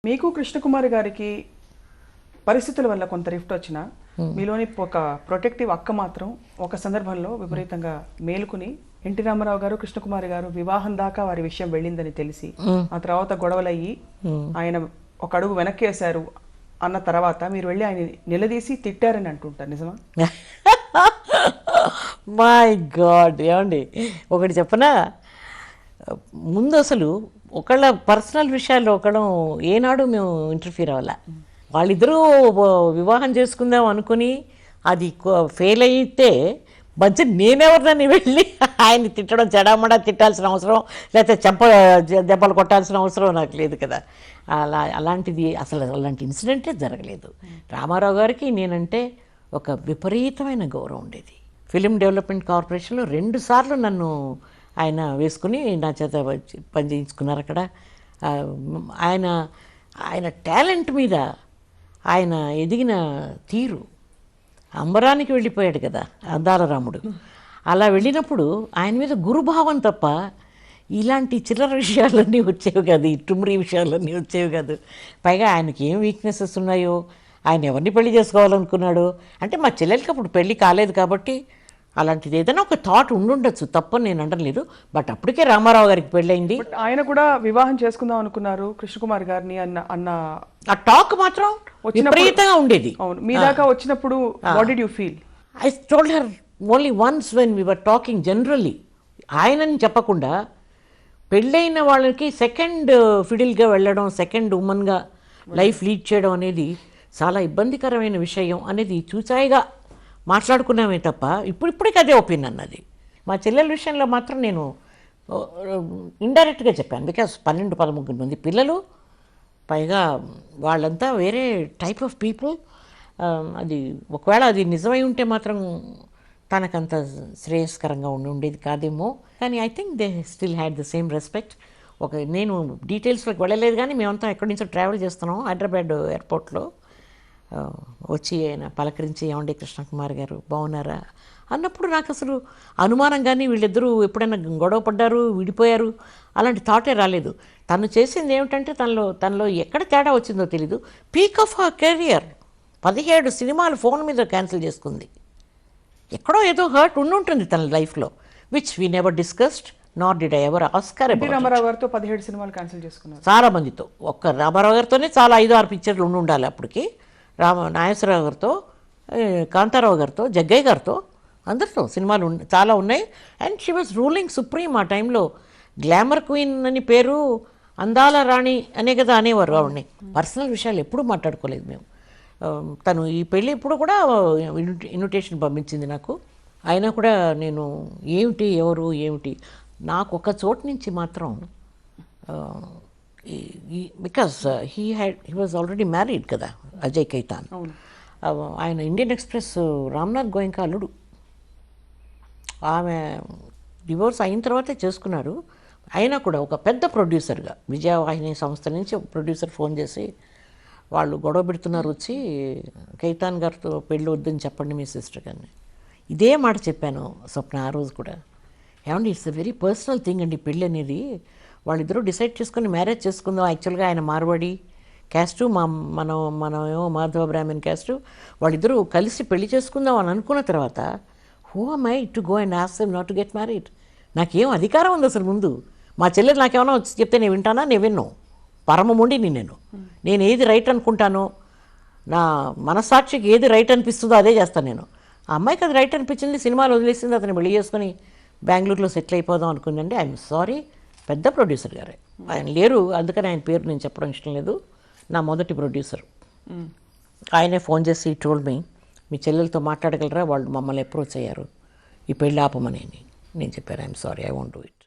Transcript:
మీకు కృష్ణకుమారి గారికి పరిస్థితుల వల్ల కొంత రిఫ్ట్ వచ్చినా మీలోని ఒక ప్రొటెక్టివ్ అక్క మాత్రం ఒక సందర్భంలో విపరీతంగా మేలుకుని ఎన్టీ రామారావు గారు కృష్ణకుమారి గారు వివాహం దాకా వారి విషయం వెళ్ళిందని తెలిసి ఆ తర్వాత గొడవలయ్యి ఆయన ఒక అడుగు వెనక్కి వేశారు అన్న తర్వాత మీరు వెళ్ళి ఆయన నిలదీసి తిట్టారని అంటుంటారు, నిజమా? మై గాడ్, ఏమండి ఒకటి చెప్పనా, ముందు అసలు ఒకళ్ళ పర్సనల్ విషయాల్లో ఒకళ్ళం ఏనాడు మేము ఇంటర్ఫీర్ అవ్వాల. వాళ్ళిద్దరూ వివాహం చేసుకుందాం అనుకుని అది ఫెయిల్ అయితే మంచి నేనెవరినని వెళ్ళి ఆయన్ని తిట్టడం, చెడామడా తిట్టాల్సిన అవసరం, లేకపోతే దెబ్బలు కొట్టాల్సిన అవసరం నాకు లేదు కదా. అలాంటిది అసలు అలాంటి ఇన్సిడెంటే జరగలేదు. రామారావు గారికి నేనంటే ఒక విపరీతమైన గౌరవం ఉండేది. ఫిలిం డెవలప్మెంట్ కార్పొరేషన్లో 2 సార్లు నన్ను ఆయన వేసుకుని నా చేత పని చేయించుకున్నారు అక్కడ. ఆయన టాలెంట్ మీద ఆయన ఎదిగిన తీరు, అంబరానికి వెళ్ళిపోయాడు కదా అందాల రాముడు. అలా వెళ్ళినప్పుడు ఆయన మీద గురుభావం తప్ప ఇలాంటి చిల్లర విషయాలన్నీ వచ్చేవి కాదు, ఈ టుమ్రీ విషయాలన్నీ వచ్చేవి కాదు. పైగా ఆయనకి ఏం వీక్నెసెస్ ఉన్నాయో, ఆయన ఎవరిని పెళ్లి చేసుకోవాలనుకున్నాడు అంటే, మా చెల్లెలకి అప్పుడు పెళ్ళి కాలేదు కాబట్టి అలాంటిది ఏదైనా ఒక థాట్ ఉండుండొచ్చు, తప్పని నేను అనలేదు. బట్ అప్పటికే రామారావు గారికి పెళ్ళయింది. ఆయన కూడా వివాహం చేసుకుందాం అనుకున్నారు కృష్ణకుమార్ గారిని అన్న ఆ టాక్ మాత్రం విపరీతంగా ఉండేది. అవును, మీ దాకా వచ్చినప్పుడు what did you feel? I told her only once when we were talking generally. ఆయనని చెప్పకుండా పెళ్ళైన వాళ్ళకి సెకండ్ ఫిడిల్గా వెళ్ళడం, సెకండ్ ఉమెన్గా లైఫ్ లీడ్ చేయడం అనేది చాలా ఇబ్బందికరమైన విషయం అనేది చూచాయిగా మాట్లాడుకున్నామే తప్ప ఇప్పటికి అదే ఒపీనియన్ అన్నది. మా చెల్లెల విషయంలో మాత్రం నేను ఇండైరెక్ట్గా చెప్పాను. బికాస్ 12-13 మంది పిల్లలు, పైగా వాళ్ళంతా వేరే టైప్ ఆఫ్ పీపుల్. అది ఒకవేళ అది నిజమై ఉంటే మాత్రం తనకంత శ్రేయస్కరంగా ఉండేది కాదేమో. కానీ I think they still had the same respect. నేను డీటెయిల్స్లోకి వెళ్ళలేదు, కానీ మేమంతా ఎక్కడి నుంచో ట్రావెల్ చేస్తున్నాం హైదరాబాద్ ఎయిర్పోర్ట్లో. వచ్చి ఆయన పలకరించి, ఏమండి కృష్ణకుమార్ గారు బాగున్నారా అన్నప్పుడు నాకు అసలు అనుమానం కానీ వీళ్ళిద్దరూ ఎప్పుడైనా గొడవ పడ్డారు, విడిపోయారు అలాంటి థాటే రాలేదు. తను చేసింది ఏమిటంటే తనలో ఎక్కడ తేడా వచ్చిందో తెలీదు. పీక్ ఆఫ్ హర్ కెరియర్ 17 సినిమాలు ఫోన్ మీద క్యాన్సిల్ చేసుకుంది. ఎక్కడో ఏదో హర్ట్ ఉండుంటుంది తన లైఫ్లో, which we never discussed not did I ever ask her. Ramarao గారితో 17 సినిమాలు క్యాన్సిల్ చేసుకున్నారు. చాలా మందితో, ఒక్క రామారావు గారితోనే చాలా 5-6 పిక్చర్లు ఉండాలి అప్పటికి. నాగేశ్వరరావు గారితో, కాంతారావు గారితో, జగ్గయ్య గారితో, అందరితో సినిమాలు చాలా ఉన్నాయి. And she was ruling supreme. ఆ టైంలో గ్లామర్ క్వీన్ అని పేరు, అందాల రాణి అనే కదా అనేవారు ఆవిడని. పర్సనల్ విషయాలు ఎప్పుడూ మాట్లాడుకోలేదు మేము. తను ఈ పెళ్ళి ఇప్పుడు కూడా ఇన్విటేషన్ పంపించింది నాకు. అయినా కూడా నేను ఎవరు ఏమిటి నాకు ఒక చోటు నుంచి మాత్రం, because he was already married కదా, అజయ్ ఖైతాన్. ఆయన ఇండియన్ ఎక్స్ప్రెస్ రామ్నాథ్ గోయంకా అల్లుడు. ఆమె డివోర్స్ అయిన తర్వాతే చేసుకున్నారు. అయినా కూడా ఒక పెద్ద ప్రొడ్యూసర్గా, విజయవాహిని సంస్థ నుంచి ఒక ప్రొడ్యూసర్ ఫోన్ చేసి, వాళ్ళు గొడవ పెడుతున్నారు, వచ్చి ఖైతాన్ గారితో పెళ్ళి వద్దని చెప్పండి మీ సిస్టర్ గారిని. ఇదే మాట చెప్పాను స్వప్న ఆ రోజు కూడా. ఏమండి, it's a very personal thing అండి పెళ్ళి అనేది. వాళ్ళిద్దరూ డిసైడ్ చేసుకుని మ్యారేజ్ చేసుకుందాం. యాక్చువల్గా ఆయన మార్వాడి క్యాస్టు, మనమేమో మాధవ బ్రాహ్మణ్ క్యాస్టు. వాళ్ళిద్దరూ కలిసి పెళ్లి చేసుకుందాం అని అనుకున్న తర్వాత, who am I to go and ask them not to get married? నాకేం అధికారం ఉంది అసలు? ముందు మా చెల్లెలు నాకేమైనా వచ్చి చెప్తే నేను వింటానా? నేను విన్ను. పరమముండిని నేను ఏది రైట్ అనుకుంటానో, నా మనస్సాక్షికి ఏది రైట్ అనిపిస్తుందో అదే చేస్తాను నేను. ఆ అమ్మాయికి అది రైట్ అనిపించింది, సినిమాలు వదిలేసింది, అతను పెళ్లి చేసుకుని బెంగళూరులో సెటిల్ అయిపోదాం అనుకుందండి. ఐఎమ్ సారీ, పెద్ద ప్రొడ్యూసర్ గారే. ఆయన లేరు, అందుకని ఆయన పేరు నేను చెప్పడం ఇష్టం లేదు. నా మొదటి ప్రొడ్యూసర్ ఆయనే ఫోన్ చేసి టోల్డ్ మీ, మీ చెల్లెలతో మాట్లాడగలరా, వాళ్ళు మమ్మల్ని అప్రోచ్ అయ్యారు ఈ పెళ్ళి ఆపమని. నేను చెప్పాను, I'm sorry, I won't do it.